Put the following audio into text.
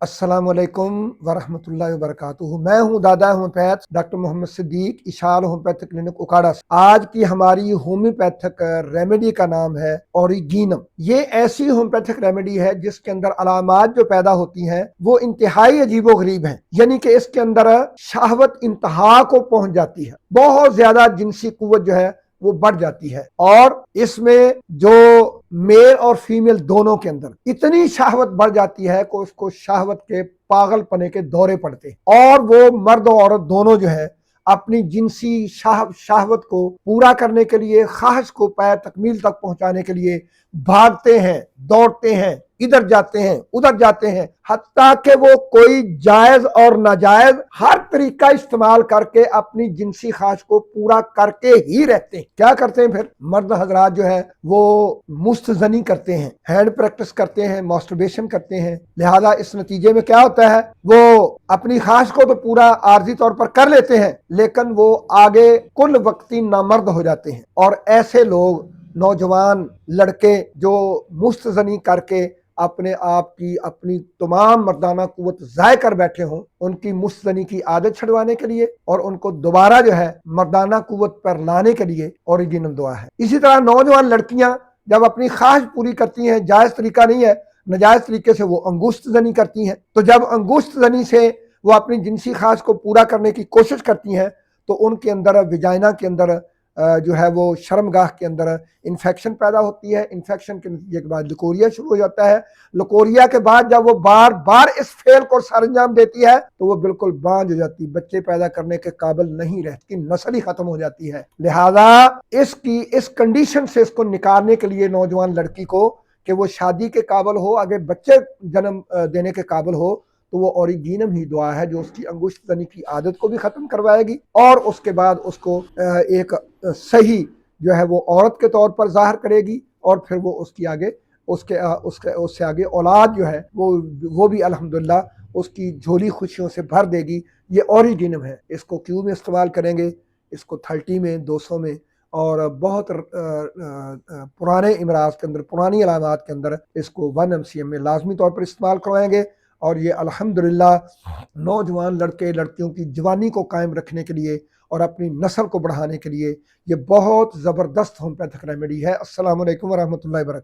अस्सलाम वालेकुम वरहमतुल्लाहि वबरकातुहू। मैं हूँ दादा होम्योपैथ डॉक्टर मोहम्मद सिद्दीक, इशाल होम्योपैथिक क्लिनिक उकाड़ा से। आज की हमारी होम्योपैथिक रेमेडी का नाम है ओरिजीनम। ये ऐसी होम्योपैथिक रेमेडी है जिसके अंदर अलामात जो पैदा होती हैं वो इंतहाई अजीबो गरीब हैं। यानी कि इसके अंदर शहवत इंतहा को पहुंच जाती है, बहुत ज्यादा जिनसी कुव्वत जो है वो बढ़ जाती है, और इसमें जो मेल और फीमेल दोनों के अंदर इतनी शहवत बढ़ जाती है कि उसको शहवत के पागलपने के दौरे पड़ते हैं, और वो मर्द और औरत दोनों जो है अपनी जिनसी शहवत को पूरा करने के लिए, ख्वाहिश को पाए तकमील तक पहुंचाने के लिए भागते हैं, दौड़ते हैं, इधर जाते हैं, उधर जाते हैं, हत्ता कि वो कोई जायज और नाजायज हर तरीका इस्तेमाल करके अपनी जिनसी ख्वाहिश को पूरा करके ही रहते हैं। क्या करते हैं फिर? मर्द हजरात जो है वो मुस्तजनी करते हैं, हैंड प्रैक्टिस करते हैं, मास्टरबेशन करते हैं। लिहाजा इस नतीजे में क्या होता है, वो अपनी ख्वाहिश को तो पूरा आर्जी तौर पर कर लेते हैं, लेकिन वो आगे कुल वक्ती नामर्द हो जाते हैं। और ऐसे लोग, नौजवान लड़के जो मुस्तजनी करके अपने आप की अपनी तमाम मर्दाना कुव्वत ज़ाय कर बैठे हों, उनकी मुस्तजनी की आदत छुड़वाने के लिए और उनको दोबारा जो है मर्दाना कुव्वत पर लाने के लिए ओरिजिनल दुआ है। इसी तरह नौजवान लड़कियां जब अपनी ख्वाहिश पूरी करती हैं, जायज़ तरीका नहीं है, नाजायज़ तरीके से वो अंगुश्त जनी करती हैं, तो जब अंगुश्त जनी से वो अपनी जिनसी ख्वाहिश को पूरा करने की कोशिश करती हैं तो उनके अंदर, विजाइना के अंदर जो है वो शर्मगाह के अंदर इन्फेक्शन पैदा होती है। इन्फेक्शन के नतीजे के बाद लकोरिया शुरू हो जाता है। लकोरिया के बाद जब वो बार बार इस फेल को सरंजाम देती है तो वो बिल्कुल बांझ हो जाती, बच्चे पैदा करने के काबिल नहीं रहती, नस्ल ही खत्म हो जाती है। लिहाजा इसकी इस कंडीशन से इसको निकालने के लिए नौजवान लड़की को कि वो शादी के काबिल हो, आगे बच्चे जन्म देने के काबिल हो, तो वो ओरिजिनम ही दुआ है जो उसकी अंगुश्त जनी की आदत को भी खत्म करवाएगी और उसके बाद उसको एक सही जो है वो औरत के तौर पर जाहिर करेगी, और फिर वो उसकी आगे उससे आगे औलाद जो है वो भी अल्हम्दुलिल्लाह उसकी झोली खुशियों से भर देगी। ये ओरिजिनम है। इसको क्यों में इस्तेमाल करेंगे? इसको 30 में, 200 में और बहुत पुराने इमराज के अंदर, पुरानी अलामात के अंदर इसको 1 MCM में लाजमी तौर पर इस्तेमाल करवाएंगे। और ये अल्हम्दुलिल्लाह नौजवान लड़के लड़कियों की जवानी को कायम रखने के लिए और अपनी नस्ल को बढ़ाने के लिए ये बहुत ज़बरदस्त होम्योपैथिक रेमेडी है। अस्सलाम वालेकुम व रहमतुल्लाहि व बरकातहू।